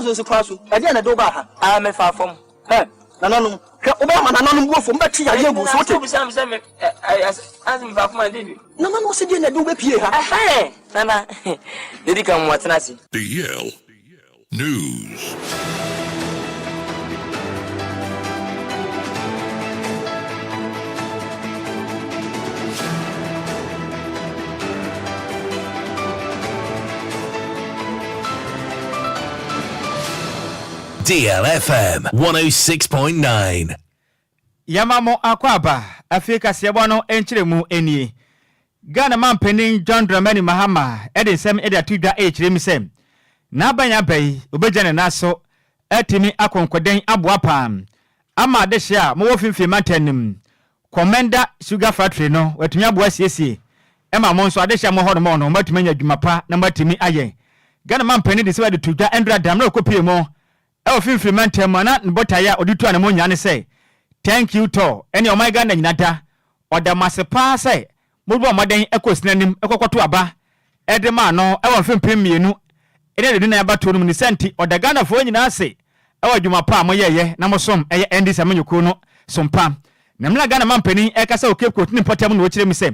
so kwaso e dey na do ba ha a me fa fom na no hwe obama na no bo fom ba ti ya go so te bi sam me as me fa fom andi na no se dey na do be pie ha nana dedi kam watena si DL News. DLFM 106.9. Yamamo akwaba Afrika siabano enchiremu enie. Ghana man penin John Dramani Mahama edensem edatuda echremisem. Nabanya bay ubejane naso etimi akonkoden Adwoa pam. Ama desha mo finfi mantenim. Commander Sugar Factory no wetumi aboa siesie. Ema monso adesha mo hono mo no matumi nya dwumapa na matumi aye. Ghana man penin de se tuda endra dam na kopie mo. E finfi mantem na nbotaya oditu anemo nyane say. Thank you to any of my Ghana nyinata oda masepa say modu amaden ekosinanim ekokoto aba edema no e won fempem mienu ene de na abato no ni senti oda Ghana fo nyina ase e wadwuma pa moyeye na mosom eye endi samanyuko no sompa na mla Ghana mampani e kasa okep kotini potem no okire mi se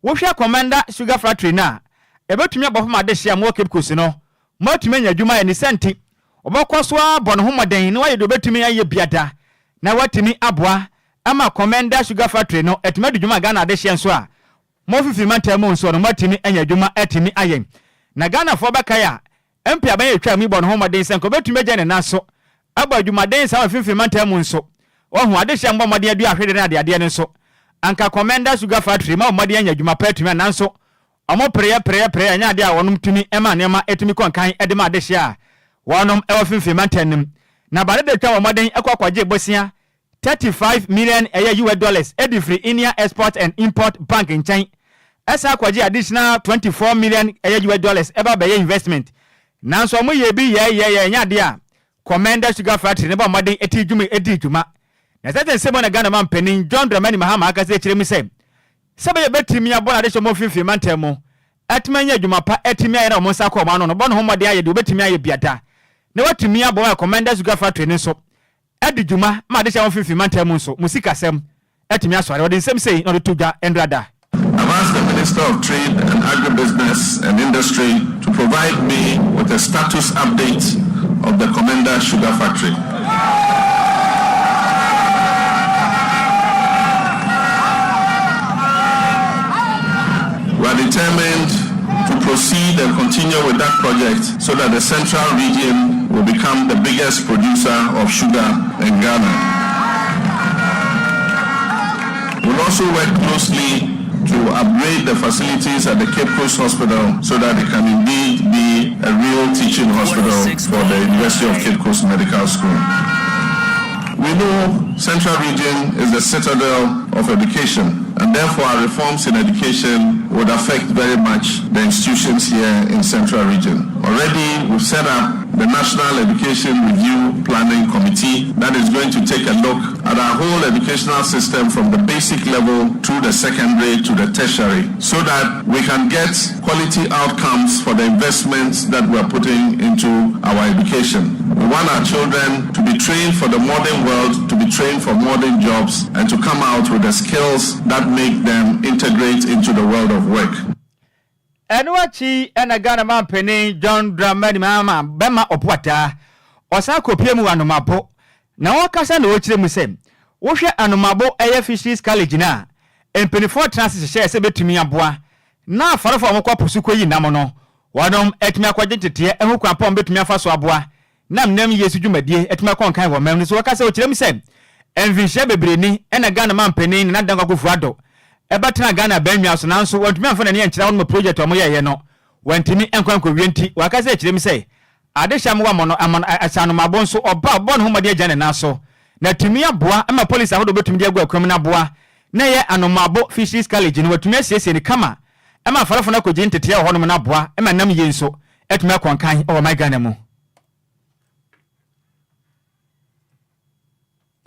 wo hwe Commander Sugar Factory na e betumi abofo ma de hia mo okep kosi no matumi anya dwuma ye ni senti obakwaso abon ho moden na waye do betumi aye biada na watimi aboa ama Commander Sugar Factory no etumadu dwuma Ghana de hye nso a mo fifi mantamo nso no matimi anya dwuma etimi ayen na Ghana fo bakaya empia ban etwa mi bo no homaden senko betumi agya ne naso aba dwuma den sa fifi mantamo nso ohu ade hye mbomode adu ahwede na ade nso anka Commander Sugar Factory ma omode anya dwuma petumi nanso omo preye anya ade a wonum tumi ema nema etumi konkan ede ma ade hye a wonum e fifi mantanim na bare de twa omode ekwakwaje bosia 35 million US dollars edifree India Export and Import Bank in China. Esa kwaji additional 24 million US dollars eba be investment. Nanso mo ye bi ye nya de a Commander Sugar Factory ne ba modern eti dwuma. Na sete sebo na Ghana man penin John Dramani Mahama aka se kire mi se. Sebe ye betimi abona de shomo fifi mantemo. Atmanya dwuma pa etimi aye na mo nsa ko ma no bo no ho modern aye de betimi aye biada. Ne watimi abona Commander Sugar Factory ne so. Edi dwuma ma de sha fifi mantemo nso musika sem etimi asore wode nsem sei no de tuga endrada. I've asked the Minister of Trade and Agribusiness and Industry to provide me with a status update of the Commander Sugar Factory. We are determined to proceed and continue with that project so that the central region will become the biggest producer of sugar in Ghana. We'll also work closely to upgrade the facilities at the Cape Coast Hospital so that it can indeed be a real teaching hospital for the University of Cape Coast Medical School. We know Central Region is the citadel of education, and therefore our reforms in education would affect very much the institutions here in Central Region. Already we've set up the National Education Review Planning Committee that is going to take a look at our whole educational system from the basic level to the secondary to the tertiary so that we can get quality outcomes for the investments that we're putting into our education. We want our children to be trained for the modern world, to be trained for modern jobs, and to come out with the skills that make them integrate into the world of work. Enwachi ena Ghana man penin John Dramani Mahama bema opwata osa kopie mu anomabo na wakasa na ochire mu sem wo hwe anomabo eye Fisheries College na empenifo transit share se betumi aboa na afarefo amokwa posuko yi nam no wadom etumi akwaje tete ehu kwapom betumi afa so aboa nam nam Yesu dwumadie etumi akonkan wo mem so wakasa ochire mu sem envishe bebreni ena Ghana man penin na dangwa kofuado ebatena Ghana banwa so nanso wantumi amfa na ne enkyira won project omo yeye no wantimi enkwanko wienti wakasa ekire mi sei adeham wa mono asano mabon so oba bon ho made agya ne naso na tumi aboa ama police ahodo betumi de agwa akwam na aboa na ye anomabo Fisheries College no watumi asiesie ne kama ama farafo na kogye ntete ya hono na aboa ama nam ye nso etumi akonkan o my Ghana mu.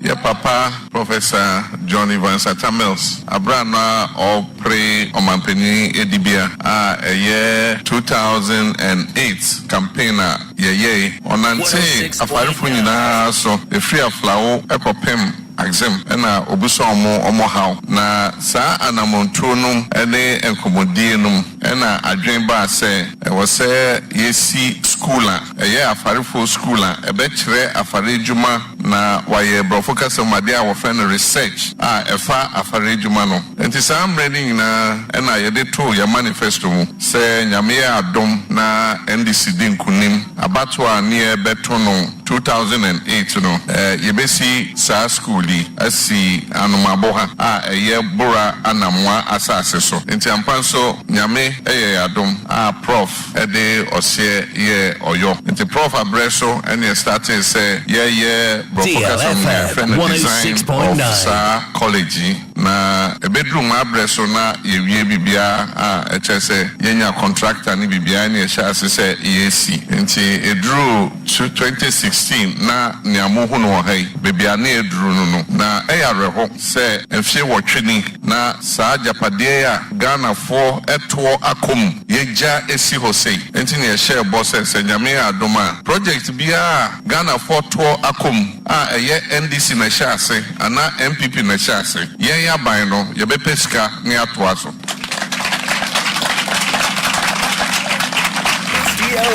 Your papa, Professor John Evans Atamels, Abrana or Pre Omampeni Edibia, a year 2008 campaigner, ye, Onante, a Farifunina, so a free of flower, Epopem. Exam ena obuso omo how na sa anamontronum ene enkomodienum ena adwen ba se wo se yesi school a eye afarefo school a ebe kire afarejuma na waye brofocus omade a wo friend research a efa afarejuma no enti sa amreni na ena yede to ya manifesto mu se nyame ya adom na NDC dinkunim abatwa ne ebeto no 2008 no yebesi sa school asi anumaboha eye bora anamwa asase so enti ampanso nyame adom prof ede ose ye oyo enti prof abreso ene starting say ye DLFM 106.9 college na bedroom abreso na yewie bibia echese yenya contractor ni bibia ni echase say EAC enti edru 2016 na niamuhu no hai bibia na edru no na reho se efie wotwini na saa japade ya Ghana for eto akom yeja esi hosei enti ne share boss se nyame adoma project bia Ghana for to akom eye NDC na shase ana MPP na shase yen ya ban no ye be pesika ne ato aso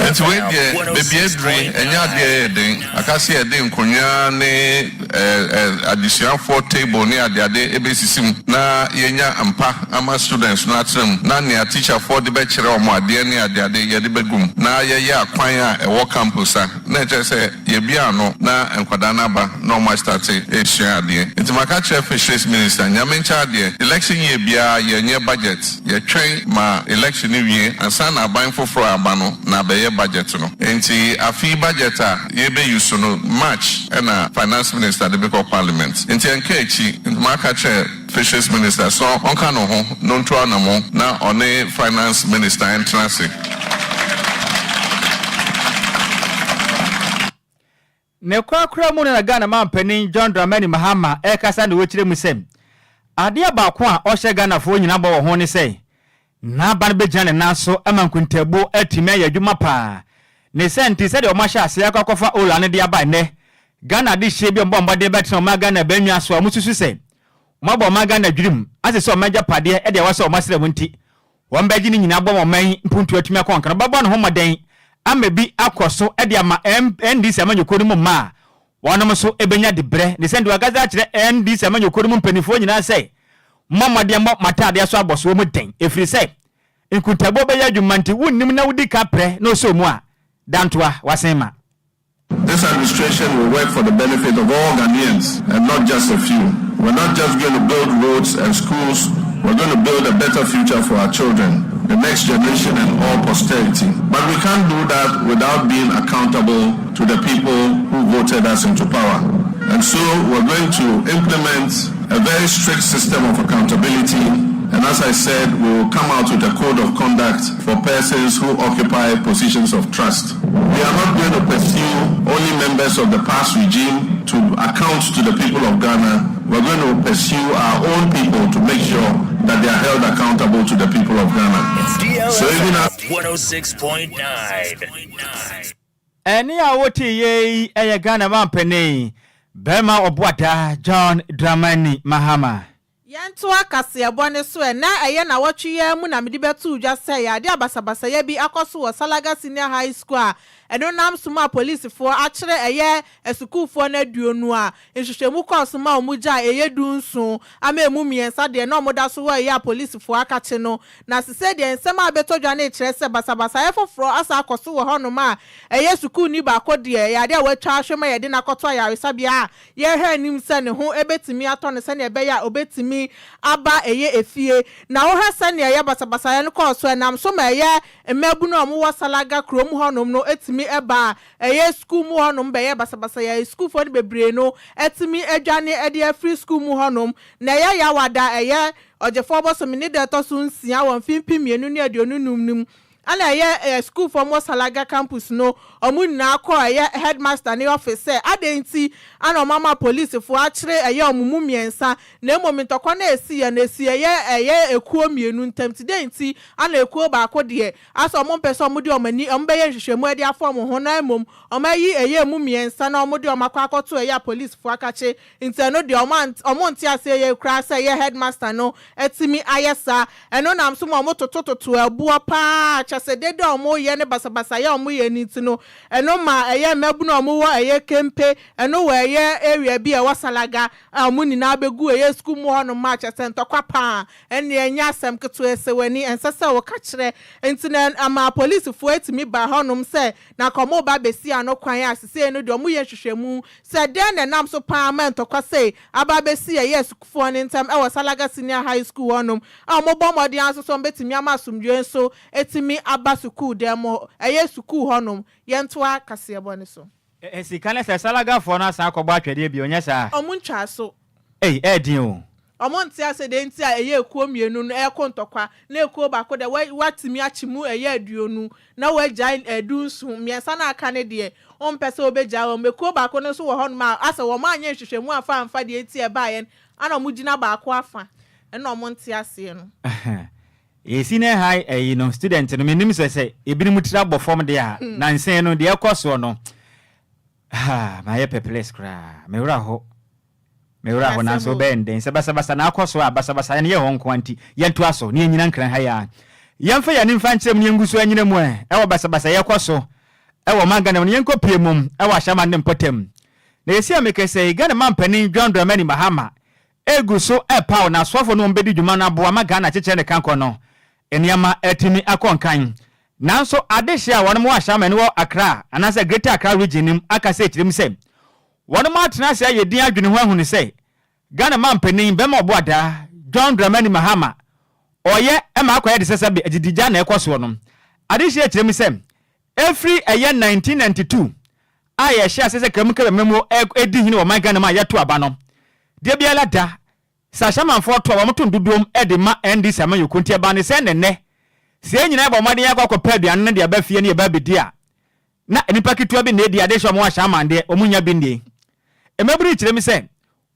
It's with the baby Edri and your day. I can see a day in Konya addition for table near the day ABCC na yenya ampa ama students not them na near teacher for the bachelor or more dear near the day yadibegum na ya kwanya a work campus na just say yebiano na enkwadanaba no more start a share there. It's my catcher fisheries minister Nyamencha there. Election year bia yenye budget ye train ma election year and sana buying for abano na beye budget no enti afi budget yebe use no match na finance minister the biko parliament enti enkechi ma catcher fisheries minister so onka no ho no ntwa na mo na one finance minister entrance ne kwakura mu na Ghana mampanin John Dramani Mahama kasa ne wechire mu sem ade abaako a ohye Ghana fo nyina bɔ ho ne sei na ban be jane na so amankuntabo atime yadwuma pa ne senti se de o mahya ase akwakofa ola ne de aba ne Ghana de hye bi mbɔ mbɔde betre o ma Ghana banwa so amususu se mabɔ ma Ghana dwurim ase se o magya pade e de wase o masere mu nti wɔn bɛgye ni nyina bɔ mɔman mpuntu atumi akɔnkan bɛbɔ no ho mɔden amebi akoso e de ama NDC amanyoko mu ma wɔnom so ebenya de bre ne senti wagaza kyerɛ NDC amanyoko mu mpanifo nyina se mamade mo matade aso aboso mu den efiri se nkuntabo be ya dwumanti wonnim na wudi kapre no so mu a dantoa wasema. This administration will work for the benefit of all Ghanaians and not just a few. We're not just going to build roads and schools, we're going to build a better future for our children, the next generation and all posterity. But we can't do that without being accountable to the people who voted us into power. And so we're going to implement a very strict system of accountability. And as I said, we will come out with a code of conduct for persons who occupy positions of trust. We are not going to pursue only members of the past regime to account to the people of Ghana. We're going to pursue our own people to make sure that they are held accountable to the people of Ghana. So even at 106.9. Eni awoti ye eye Ghana mampeni Bema Obwada John Dramani Mahama. Yanto akase abone so na eye na wotwe mu na mede betu dwa se ya de abasabasa ya bi akoso wo Salaga Senior High School eno nam suma police for akere eye esukufo na duonu a ehwehwemu course ma omugya eye dunso ama emu miensa de na omoda so wo eye police for akache no na sese de ensema abeto dwa na ekire se basabasa efofro asa akoso wo hono ma eye suku ni ba kode ya de watwa ahwema ye de na koto ya resabia ye hwe nim se ne ho ebetimi ato ne se ne ebe ya obetimi aba eye efie na wo hasa ne eye basabasa ya no course nam so ma eye emebu no omo wo Salaga krom honom no etimi eba eye school mu honom be ye basabasa ya school for bebre no etimi adwane ede free school mu honom na ye ya wada eye ojefo boso mi ne de to so nsia won fimpi mienu ne aduonu num ana ye school for Mosalaga campus no omu na akọ headmaster ne office adenti ana mama police fo akire omumu miensa na emomi ntokwa na esi ye ekuo mienu ntam tidenti ana ekuo ba akode aso omo pese omo de omani ombeye hwehwemu ade afọ mo ho na emom omayi emu miensa na omo de omakwa akoto police fo akache inteno de omo nti ase ye kra se ye headmaster no etimi ayesa eno nam so mo totototo abuo pa chase de omo ye ne basabasa ye omo ye niti no eno ma eye mebu na omo wo eye kempe eno wo eye area bi e wasalaga omo ni na begu eye school mo hono ma chase ntokwa pa ene enya asem keto ese wani ensese wo ka kire ntine ama police fo etimi ba honom se na komo ba besi ano kwan asese eno de omo ye hwehwemu se de na nam so pa ma ntokwa se aba besi eye sukufo ne ntam e wasalaga senior high school honom omo bomodi anso so betimi amasumdwe so etimi aba school demo eye school honom yentoa kasebo ne so sikane se salaga fo na san akọgba atwede bi onye sa omuntwa so edin o omonti ase de nti a eye ekuo mienu no ekontokwa na ekuo ba ko de watimi achimu eye aduonu na wagya edunsu miensa na aka ne de ompese obegya o mekuo ba ko no so wo honom ase wo ma anye hwehwemu afa de enti e ba yen ana omugina ba ko afa ena omonti ase no senior high no student no menim se ebinim tira bo form de a na nsen no de ekoso no ma ye peples kra mewura ho na so bende se basa na akoso a basa ne ye ho nkwanti yentu aso ne nyina nkran ha ya yemfa ya ne mfa nkyerem ne nguso anyina mu e wo basa ye koso e wo mangana ne yenko piemum e wo ahyama ne mpotem na yesi amekese Ghana mampani John Dramani Mahama eguso e paw na sofo no mbedi dwuma na boa magana cheche ne kanko no eniama etimi akonkan nanso adehye a wonmo ahyama ne wo Accra anasa Greater Accra region akase chirim se wonmo atena se yedin adwene ho ahunu se Ghana mampani bema oboada John Dramani Mahama oye ema akoye de sesabe agidija na ekoso no adehye chirim se every year 1992 aye hye asese kramukere memo edi hini wo man Ghana ma yeto aba no de biala da sashama mfo to wa mutun dudum ede ma ndi sama yokunti aba ne se nenne se nyina ba made yakwa pa aduane de aba fie ne aba bedi a na nipa kitua bi na edi ade hwe mo ahama de omunya bi ndie emebiri kire mi se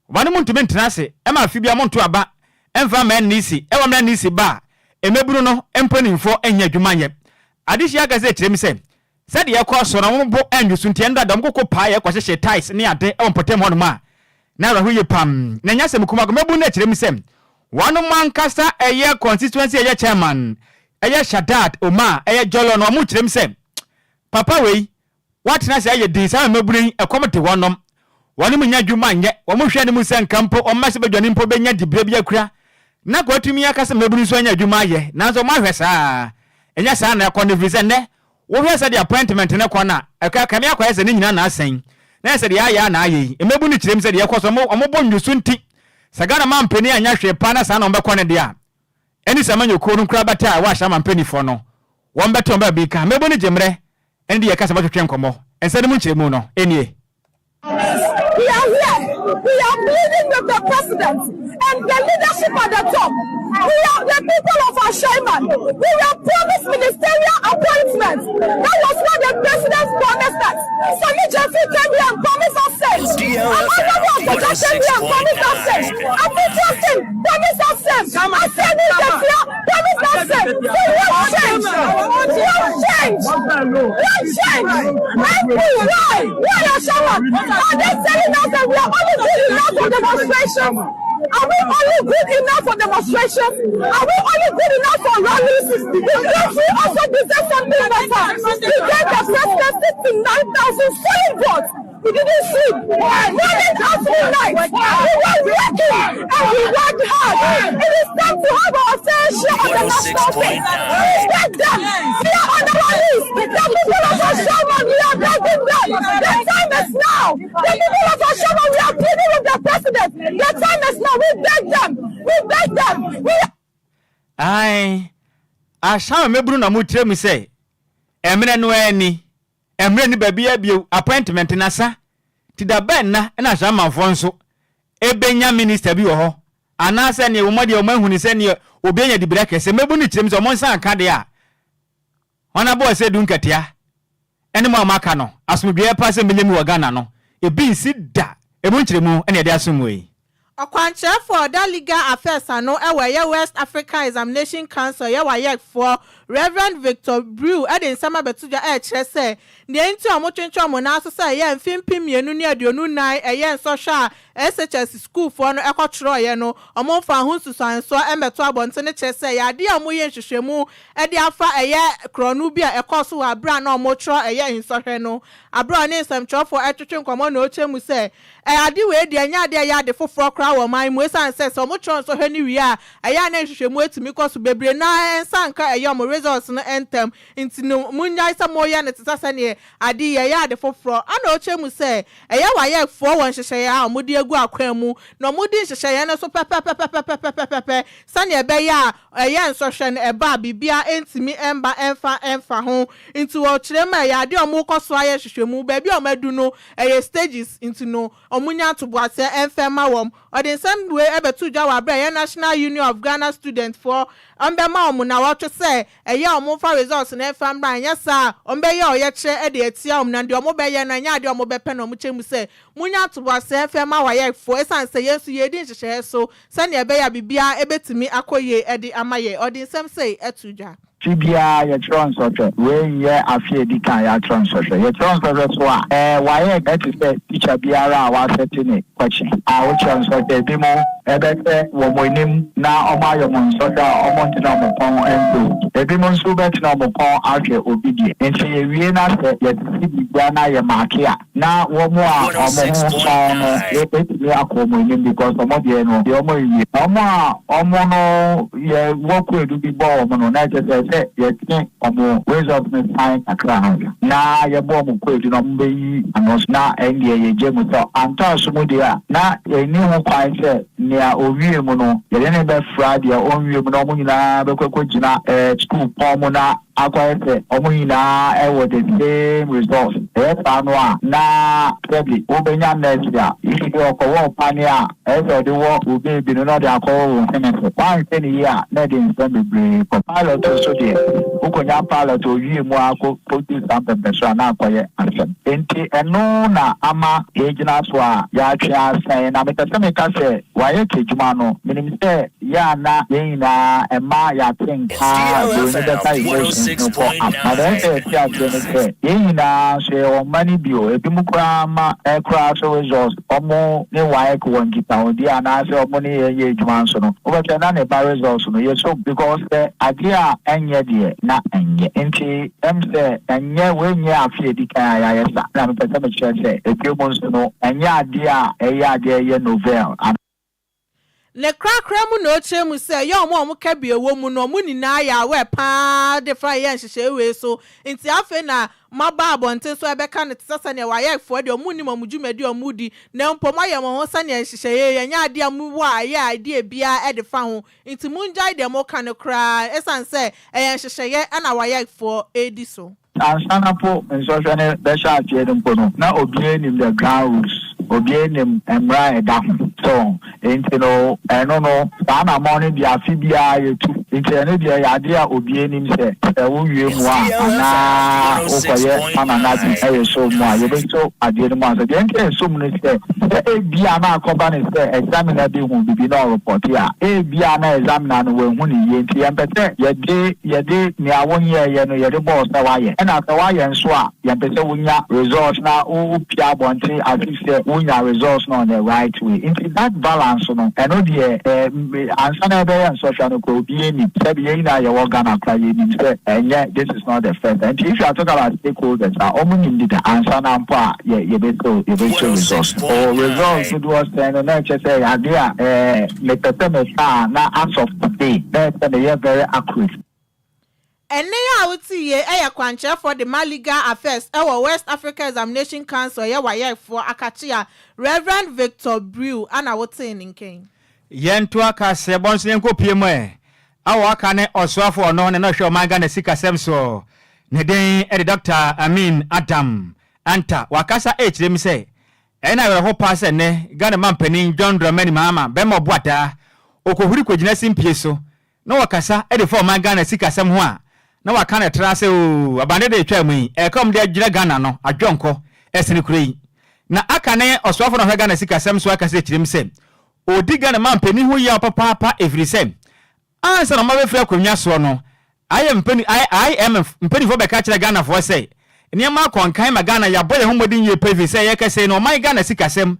wani muntumi ntenase e ma fibia monto aba emfa ma nisi e wa ma nisi ba emeburu no empanimfo enya dwumanye adishi aga se kire mi se de yakwa so na mo bo anwusu ntie nda dam kokko pa ye kwahye ties ne ade e wonpotem hono ma na rahuye pam na nyase mukuma go mebu na kire mi se wanu mankasa eye constituency eye chairman eye Shaddad Oma eye Jolo no mu kire mi se papa wei watena se eye din sa meburin ekomte wonom wanu munya dwuma nye wo mu hwe ne mu se nkampo o mase badwani mpo benya dibire bia kura na kwatumi akasa meburin so anya dwuma ye nanso ma hwe saa enya saa na ekone visa ne wo hwe sa the appointment ne kona aka kame akwa se ne nyina na asen na se de ya na ayi emebu ni kirem se de yakoso omo nyusu nti sagana mampeni anya hwe pa na sa na ombekọ ne de a eni samanyo ko nu kura bata wa hya mampeni fo no wo mbeto mba bi ka mebu ni jemre eni de yakasa batwetwe nkomo ense de mu kiremu no enie we are here. We are pleading with the president and the leadership at the top. We are the people of Ashaiman. We were promised ministerial appointments. That was what the president promised us. Sammy Jeffrey came here and promised us things. Another one came here and promised us things. Adwoa Agyei promised us things. Sammy Jeffrey promised us things. So what change? What change? What change? Why? Why Ashaiman? Are they telling us that we are only good enough for demonstrations? Are we only good enough for demonstrations? Are we only good enough for rallies? The country also deserves something better. We gave the president 69,000 solid votes. We didn't sleep. Running out midnight. We were working and we worked hard. It is time to have our fair share on the national stage. Respect them. We are on the rallies. The people of Ashaiman, we are begging them. The time is now. The people of Ashaiman, we are pleading with the president. The time is now. We beg them. We beg them. Ai Ashaiman meburu na mu tire mi se emre no ani emre ni babia bio appointment na sa ti da ben na Ashaiman fo nso ebenya minister bi wo ho anase ne wo mode o mahuni se ne obienya di breke se mebu ni tire mi se o monsa aka de a Ona bo se dun katia ene mo amaka no asomdwe pa se milemu wa Ghana no ebi si da emu nkyeremu ene de asomwe Okwanche for the legal affairs ano ewe West Africa Examination Council ye wa yek for Reverend Victor Brew edin sama betuja kire se ne nti omotwentwe mo na so se ye mfimpim mienu ne aduonu nan eye social SHS school for no ekotro ye no omomfa ho susanso embeto abonte ne kire se ya de amoye nhwehwemu ede afa eye kronu bi a ekoso wa bra na omotro eye hinsohwe no abra ne nsamtwofo etwetwe nkomo na ochemu se ade we de anya de ya de foforo kra wo man mu esan se so omotro nso hwe ni wi a eye na nhwehwemu etimi koso bebre na ensanka eye omo results no entem inti no munya isa moya ne tsasa ne ade ye ya de foforo ana ochemu se eye wa ye fo won hyehyɛ ya omudi egu akwan mu na omudi hyehyɛ ya ne so pepepepepepepepe sane ebe ya eye nso hwe ne eba bibia entimi emba emfa ho inti wo kyerema ya de omo koso aye hyehyɛmu ba bi omadu no eye stages inti no omunya to boase emfema wom odin same way ebetu dwa wa bra ye National Union of Ghana Students for ombema omu na wo twese eye omo fa results na efam bra anya sa ombe ye oye kye e de atia om na de omo be ye na nya de omo be pe na omo chemu se munya to boase emfema wa ye fo esan se yesu ye din hyehyɛ so sane ebe ya bibia ebetimi akoye e de amaye odin same say etu dwa Tibia ye transfer we ye afie di kan ya transfer ye transfer so why get to say teacher biara wa setting question wo transfer bi mo ebe wo mo nim na omo ayo mo so da omo ntina mo pon endo ebi mo so bet na mo pon ahwe obidi enti ye wie na se ye ti bia na ye markia na wo mo a omo so ye beti akọ mo nim because omo de no de omo yi omo no ye wo ku edu bi bo omo no na je yet omo result me fine akra na ye bo mo ko edu no mbe yi anos na endie ye je mo so anta so mo dia na eni ho kwan se ne a owie mu no ye ne be Friday on wie mu no mo nyina be kwekwe gina school pom na akwete omo nyina e wo the same results no na probably obenya next year if you go pania e so the work will be no dey akọ wo one thing here na dey stand be pilot so dey ukonya pilot owie mu akọ produce something so na akoye ansem enti eno na ama ejina so a ya twa asan na me ka se waye kejuma no minim se ya na yin na ema ya think do ni da sai no yin na se o mani bio ebi mu kra ma kra so results omo ni waye ko won kita odi ana se omo ni ye ejuma so no o be na ne ba results no ye so because the idea enye de na enye enti se enye we nye afie di kan ya yesa na me pese me chere ebi mo so no enye ade ye novel ne krakra mu no chemu se ye omo ka biewo mu no mu nyina ya we pa de fra ye nhyehyɛ we so nti afe na maba abonte so ebeka ne tsasa ne wa ye fo de omu ni mamudwumadi omudi na mpomo ye mo ho sa ne nhyehyɛ ye nya ade amu wa ye ade bia e de fa ho nti munjai de mo ka ne kra esan se nhyehyɛ ye ana wa ye fo edi so ansana po nso ne be sha tie de mpo no na obie nim the ground obie nim emra eda so enti no eno no ba na mo ne dia fi bia ye tu enti eno dia ya de a obie nim se wo wie mu a na okoye ana na bi e so mu a ye be so ade no ma so de enti so mu ne se e bia na akoba ne se examiner bi hu bibi na report ya e bia na examiner no we hu ne ye enti ye pete ye de ni awon ye no ye de boss na wa ye na se wa ye nso a ye pete wonya results na o pia bonte as if say wonya results no on the right way into that balance no eno de answer na be and social no ko bi eni se bi eni na ye wo Ghana kra ye ni se enye this is not the first and if you are talking about stakeholders omo ni the answer na mpo a ye be so results or results do was no na che say ade a me pete me sa na as of today that they very accurate. Ene ya wuti ye kwanche for the Maliga Affairs West Africa Examination Council ye wa ye for akachia Reverend Victor Brew ana wuti ninken yentu aka se bonso yenko pie mo awo aka ne osoafo no ne no hwe omanga na sika semso ne den Dr. Amin Adam anta wakasa echirem se ena we ho pass ne Ghana mampanin John Dramani mama be mo boata okohuri kogina simpie so no wakasa for omanga na sika sem ho a na waka na trase o abande de twa mu yi kom de agyira Ghana no adwonko esene kure na aka ne osofo no Ghana sikasem so aka se kirim se odi Ghana man pani ho ya papa every sem ansa no mabefra akonwa so no I am mpani fo be ka kire Ghana fo se niam akonkan ma Ghana ya boye ho modin ye pevi se ye ka se no man Ghana sikasem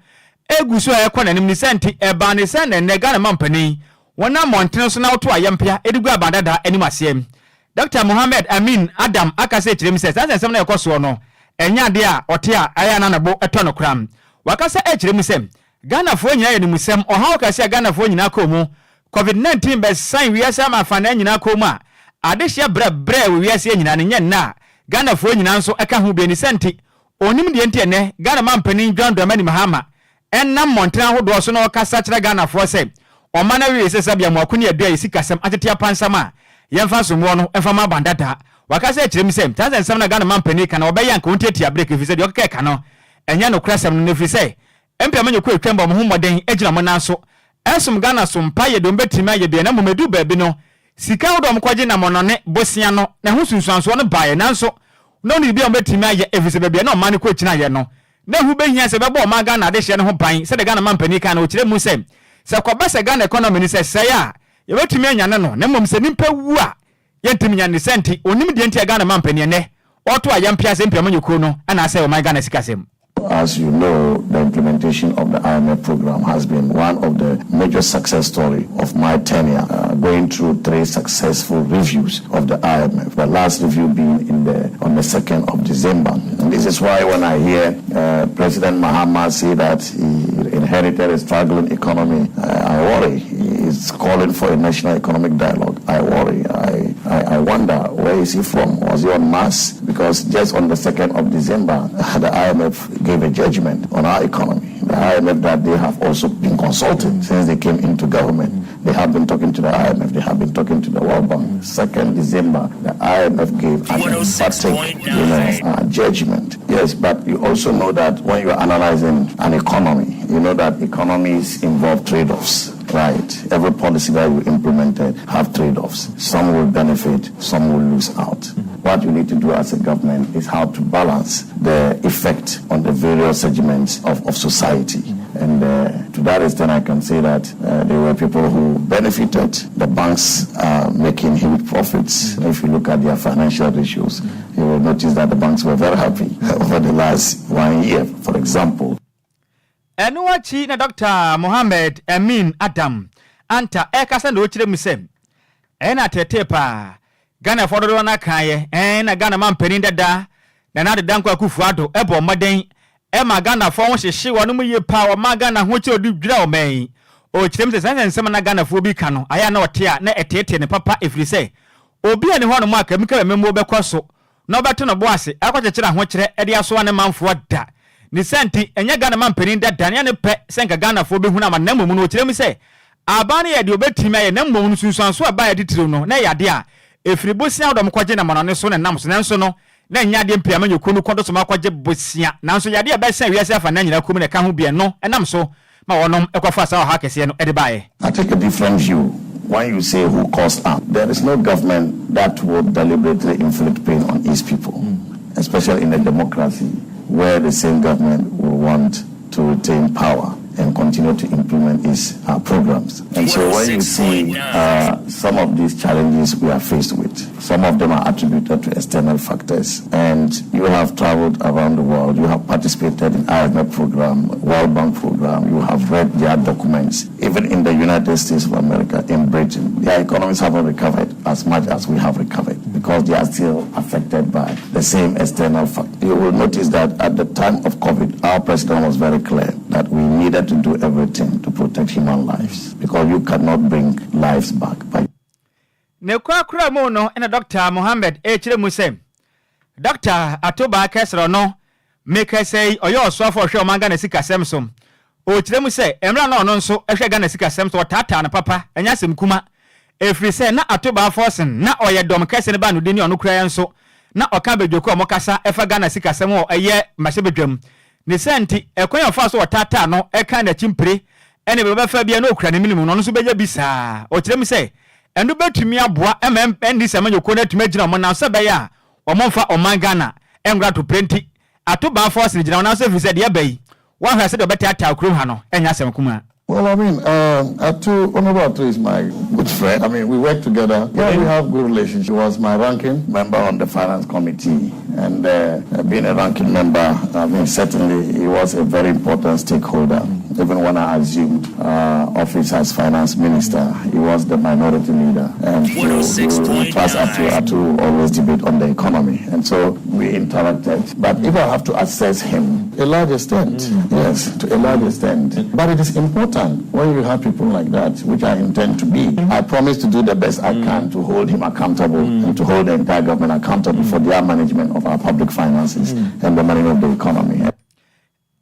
eguso e kwa nanim ni senti e ba ne se ne Ghana man pani wona montene so na auto ayempia edigu abadada animasem Dr. Mohammed Amin Adam akase kirim se sansem na ekoso no enya de a ote a aya na nabo eto no kram wakasa kirim se Ghana fo nyina yenimusem oha okase Ghana fo nyina komu COVID-19 be sign wiase ma fa na nyina komu a adehia bre wiase nyina ne nyenna Ghana fo nyina nso eka ho bi ni senti onim de ente ne Ghana mampanin John Dramani Mahama enna montena hodo so na okasa kire Ghana fo se o mana wiase sabia mo akuni adua yisikasem atetia pansama yemfa somo no emfa ma bandata wakasa kirim se tazensem na Ghana mampanin kana obeya nka ontiatia break efise de okeka no enya no krasem no efise empia manyo kwa twemba mo homoden agina mo nanso esum Ghana so mpa ye do mbetima ye de na mo medu baabi no sika hodo mo kwaje na mo no ne bosia no na ho sunsuanso no baaye nanso no ni bi o mbetima ye efise baabi na o mane kwa kina ye no na hu behia se bebo o ma Ghana de hye ne ho ban se de Ghana mampani kan o kire mu se kwa se Ghana economy ni se ya ye betimi anya ne no na mom se nimpa wu a ye ntimi nya ne senti onim de enti Ghana mampani ne oto ayempia se mpia manyo ko no ana se o ma Ghana sikasem. As you know, the implementation of the IMF program has been one of the major success stories of my tenure, going through 3 successful reviews of the IMF, the last review being on the 2nd of December. And this is why when I hear President Mahama say that he inherited a struggling economy, I worry. He's calling for a national economic dialogue. I worry. I wonder, where is he from? Was he on Mars? Because just on the 2nd of December, the IMF gave a judgment on our economy. The IMF that they have also been consulting since they came into government. They have been talking to the IMF. They have been talking to the World Bank. 2nd December, the IMF gave an emphatic judgment. Yes, but you also know that when you are analyzing an economy, you know that economies involve trade-offs. Right. Every policy that you implemented have trade-offs. Some will benefit, some will lose out. What you need to do as a government is how to balance the effect on the various segments of society. And to that extent, I can say that there were people who benefited. The banks are making huge profits. If you look at their financial ratios, you will notice that the banks were very happy over the last 1 year, for example. Enuachi na Dr. Mohammed Amin Adam anta ekasa ndo chire musem ena tetepa Ghana fodoro na kaye na Ghana mampani dada na de danko akufu ado ebo maden ma Ghana fo ho hyehye wono mu ye pa o ma Ghana ho che odi dwira o man o chire mse sansem na Ghana fo bi ka no aya na ote a na etete ne papa efrise obi ani ho no ma ka mika memmo bekoso na obeto no boase akwachechira ho kire ede aso ne manfo da ni senti enya Ghana mampani dada ne ne pe senka Ghana fo bi hu na ma na mmom no chire mi se abane ye de obetimi aye na mmom no sunsuanso aba ye titiro no na ya de a efiri bosia odom kwaje na monane so ne nam so nanso no na nya de mpia manyo kunu kodo so makwaje bosia nanso ya de ba sen wiase afa na nyina kum ne ka ho bia no enam so ma wonom ekwafa sa ha kese no ede bae. I take a different view. When you say who caused harm, there is no government that would deliberately inflict pain on its people, especially in a democracy where the same government will want to retain power and continue to implement its programs. And so when you see some of these challenges we are faced with, some of them are attributed to external factors. And you have traveled around the world, you have participated in IMF program, World Bank program, you have read their documents. Even in the United States of America, in Britain, their economies haven't recovered as much as we have recovered because they are still affected by the same external factors. You will notice that at the time of COVID, our president was very clear that we needed to do everything to protect human lives because you cannot bring lives back. Ne kwa kura mo no na Dr. Mohammed chire mu sem Dr. Atoba Kesro no make say oyo so for hwe o manga na sikasem som o chire mu se emra no no nso hwe ga na sikasem so tata na papa anya sem kuma efri se na Atoba forcing na oye dom kese ne ba no de ni ono kura yenso na oka bedwoko o mokasa efa ga na sikasem o eye mahye ne senti ekwan ofa so tata no eka na chimpire ene be fa bia na okura ne minimum no so beja bisa o chire mu se enu betumi aboa MMN semanyo ko na tumi gina mo na se be ya omonfa omangana engra to plenty atoba force ni gina na so visa de bayi one has said obeti atakro ha no enya sem kuma. Well, I mean, Honorable Adwoa is my good friend. I mean, we work together. Yeah, we have good relationship. He was my ranking member on the finance committee, and being a ranking member, I mean, certainly he was a very important stakeholder. Even when I assumed office as finance minister, he was the minority leader, and to always debate on the economy, and so we interacted. But if I have to assess him, a large extent, yes, to a large extent. But it is important when you have people like that, which I intend to be. I promise to do the best I can to hold him accountable and to hold the entire government accountable for their management of our public finances and the management of the economy.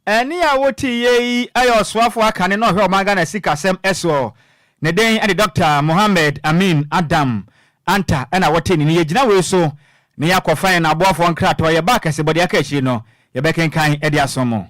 Any awoti ye ayo swafo akane no hwe omagana sika sem eso ne den ade Dr. Mohammed Amin Adam Anta na wote ni ye gina we so ne yakofan na aboafo nkrato ye ba kase bodi aka chi no ye bekenkan ade asomo.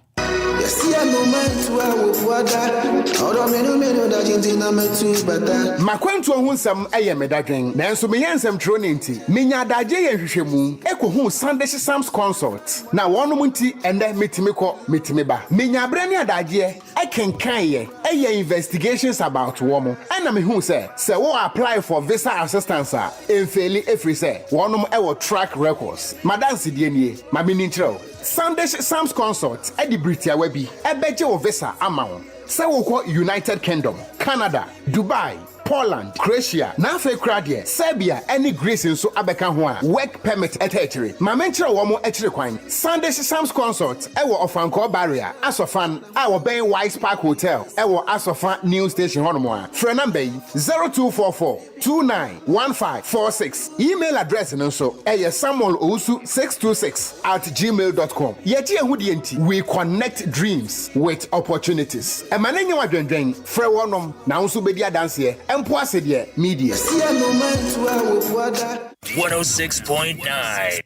Makwantu ho nsam eye medadwen nanso me yensam tro ne nti menya adagye ye hwehwemu ekohu Sunday Sam's consult na wonum nti ende metimi ba menya abre ne adagye ekenkan ye eye investigations about womo na me hu se wo apply for visa assistance a emfeli efri se wonum ewo track records madanse die nie ma me nintrel Sunday Sam's consult edi Britia webi ebeje wo visa amount. Say we United Kingdom, Canada, Dubai, Poland, Croatia, Nafe Kradie, Serbia, any Greece in so abeka ho work permit ethetri. Ma mentre wo mo etri kwan. Sunday Sam's consult ewo Ofanko barrier, Asofan, our Ben Wise Park Hotel, ewo Asofan News Station hono Phone number 0244 291546. Email address no so samuel626@gmail.com. Yeti ehudi enti we connect dreams with opportunities. E manenye wadwendwen frɛ wonom na nso bedi adanse empo asede media 106.9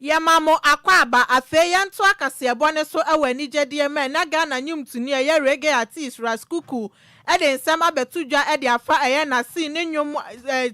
Yamamo akwaba afeyanto akase ebone so awanigede me na Ghana nyumtuni ye reggae artist Raskuku ede nsem abetudwa ede afa eye na si ne nwom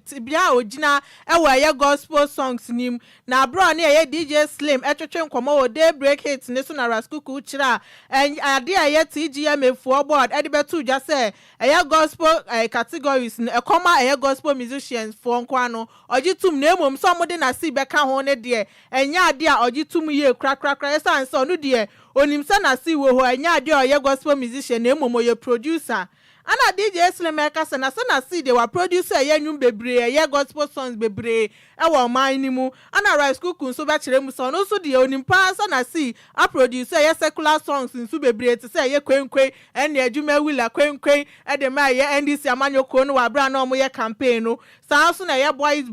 tibia ogina ewa ye gospel songs nim na bro ne ye DJ Slim etwetwe nkomo o daybreak hits ne so na Raskuku kira ade ye TGM for board ede betudwa se eye gospel categories ne ekoma eye gospel musicians for nkwano ogitum na emom so mo de na si beka ho ne de enya ade a ogitum ye krakrakra esanse onu de onimsa na si wo ho enya ade o ye gospel musician na emom ye producer ana DJ Slim Ekasa na si de wa producer ye nwum bebre ye gospel songs bebre e wo man ni mu ana Raskuku so ba kire mu so no so de onimpa na si a producer ye secular songs nso bebre te say ye kwenkwe ene adwuma wila kwenkwe e de ma ye NDC amanyoko no wa bra na omo ye campaign no sa so na ye boys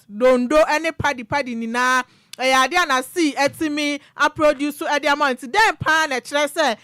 dondo ene padi ni na ade na si etimi a produce ade amount den pa na kire se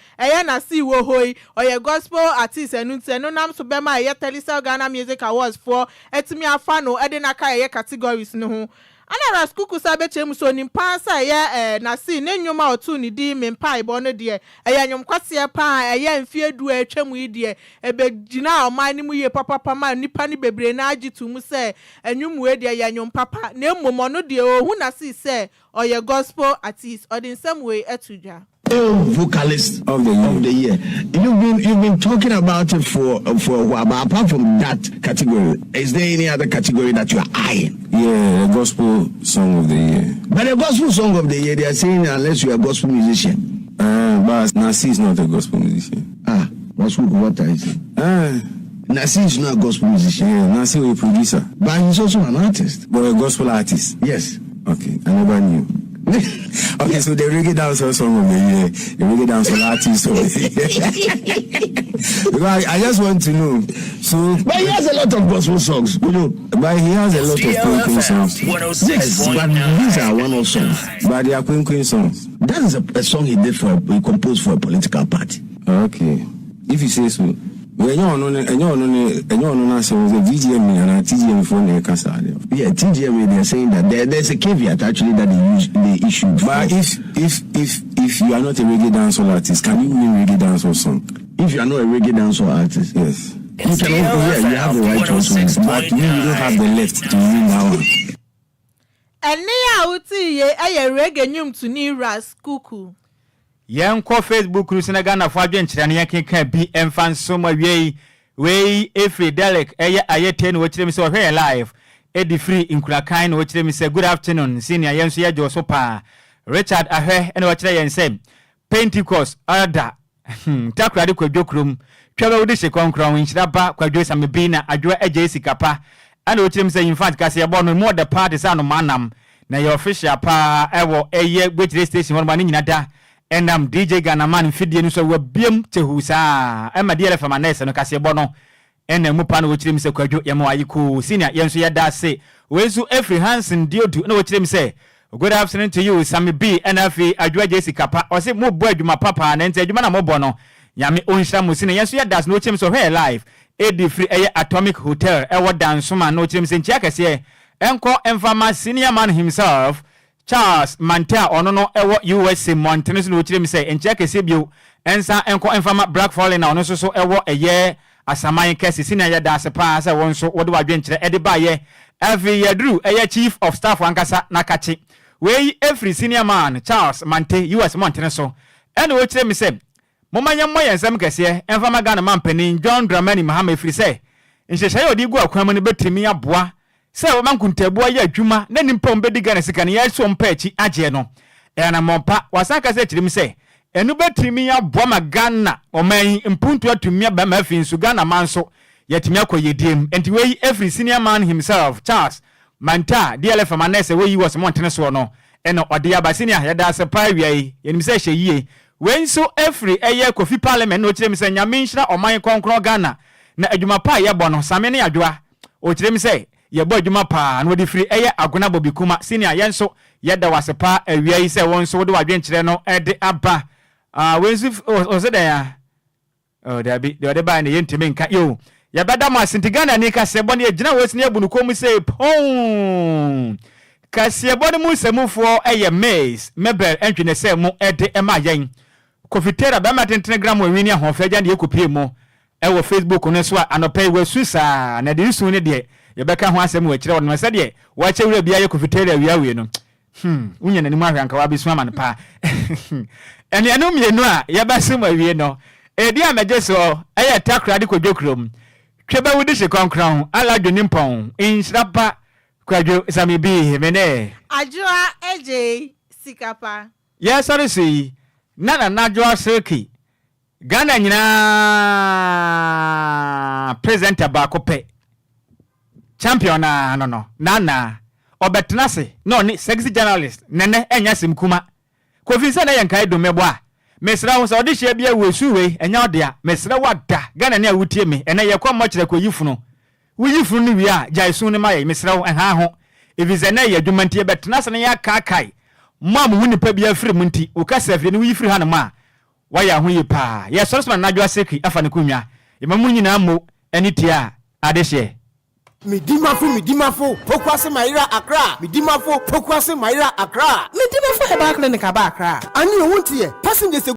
na si wo hoi oye gospel artist enu nam so be ma ye Telisa Ghana Music Awards for etimi afa no ade na ka ye categories no ho ana Raskuku sabe chem so nimpa sa ye na si ne nwoma otu ni di mempa ibo no de nwom kwase pa mfie du atwam yi de ebe gina oman ni mu ye papa ma nipa ni bebre na agitu mu se nwom we de nwom papa na emom no de ohu na si se oye gospel artist or in some way etudwa vocalist of the year. You've been talking about it for a while, but apart from that category, is there any other category that you are eyeing? Yeah, gospel song of the year. But a gospel song of the year, they are saying unless you are a gospel musician. But Nasi is not a gospel musician. What is it? Nasi is not a gospel musician. Yeah, Nasi is a producer. But he's also an artist. But a gospel artist? Yes. Okay, I never knew. Okay, so the reggae dancehall song of the year, the reggae dancehall artist of the year. Because I just want to know. So, but he has a lot of gospel songs, you know. But he has a lot of queen songs. Yes, but these are one of songs. But they are queen songs. That is a song he composed for a political party. Okay, if you say so. When you're on so the VGM and TGM phone yeah, TGM they are saying that there's a caveat actually that they issued. But if you are not a reggae dancehall artist, can you win reggae dancehall song? If you are not a reggae dancehall artist, yes. You can also, you have the right to also, but you don't have the left to win that one. And now, I reggae nyum to Nhyira's cuckoo. Young call Facebook cruising again of Adwoa and can be and fan so my way every Dalek, a 10 watch them so here live. Eddie Free in Kulakan, which them say good afternoon, senior Yansia Josopa, Richard Ahe, and what they say. Pentecost, Ada, Takradico Jokrum, Travel Dish Concron, Nhyiraba Kwadwo Sammy Adwoa Agyei Sikapa, and what them say in fact, Cassia Bon, more the parties on Manam, na your official pa, ever a year with the station one nada, and DJ Ghanaman Fidian so we beam to Husa, and my DLFM and Cassia Bono. Ene mupano which say Kwadwo yamo ayiku senior yenso yada say wensu every Hansen deal to no which say good afternoon to you Sammy B NFA Adwoa Agyei Sikapa or say mo boy adwuma papa na ente adwuma na mo bono yame onhira mo senior yenso yada no chim so here live Eddie Free Atomic Hotel ewo dansoma no chim se nchia kase enko emfama senior man himself Charles Manta ono no ewo USA Mountains no chim say nchia kase bio ensa enko emfama Black Falling na ono so ewo eye Asaman kesi senior yada se pa se won so wodo adwenkyere ede ba ye every yadru chief of staff wankasa nakachi we every senior man Charles Mante US Mountain so ene wo kire me se momanya moyensem kese emfama Ghana man panin John Dramani Mahama free se nhyehyɛ odi gu akwan mu ne betimi aboa se wo mankuntabuo ya adwuma na nimpom bedi Ghana sika ne yeso mpa achi agye no na mompa wasaka se kire me se enu betimi aboa ma Ghana oman impuntu atumi aba ma finsu Ghana manso yetimi akoyediem enti we every senior man himself Charles Manta DLFM anese we was montene so no eno ode aba senior yada se pa wiai yenim se hye we so every eye kofi parliament no kire mi se nyame nhira oman konkro Ghana na adwuma pa ye bo no Sammy Adwoa o kire mi se ye bo adwuma pa na odi free eye agona bobikuma senior yenso yada wasepa awiai se won so wo de wadwenkyere no ede aba wensu o se da there be the other by the yentime nka yo ya bada ma sintigana ni ka sebo ne agina wosini abunu komu se pon ka sebo ne mu semufo eye maize mebel entwene se mu ede ema yen kofitera ba ma tentegram wini ahofia gya ne ekopie mu ewo Facebook no so anopai wasusa na de su ne de ye beka ho asem wa kire won se de wa chewura bia ye kofitera wiawe no unya na ni mu ahwanka wa bisu ama ne pa ene anu mienu a ye basem awie no edi amejeso eye takrade kodwokrom tweba wudi se konkron ala dwenimpon Nhyiraba Kwadwo Sammy B mene Adwoa Agyei Sikapa yes sorry see nana Adwoa Seki Ghana nyina presenter ba kope champion na no nana obetnase no ni sexy journalist nene enya simkuma kofinsa na yankai do mebo a mesra wo so de hye bia wesuwe enya odea mesra wada Ghana ne awutie me ene ye kwam kire koyifunu wuyifunu ni wi a jaisu ne maye mesra wo ha ho evize na ye adwumantie betnase ne ya kakai mam wunipa bia firi munti ukasa firi ne wuyifiri ha ne ma waya ho yipa ye sorosman na Adwoa Seki afa ne kunwa emamu nyina mo enitia adehye Midimafo, Pokwase Maira Accra. Midimafo, Pokwase Maira Accra. Midimafo Eba Clinic Aba Accra. And you won't hear passengers.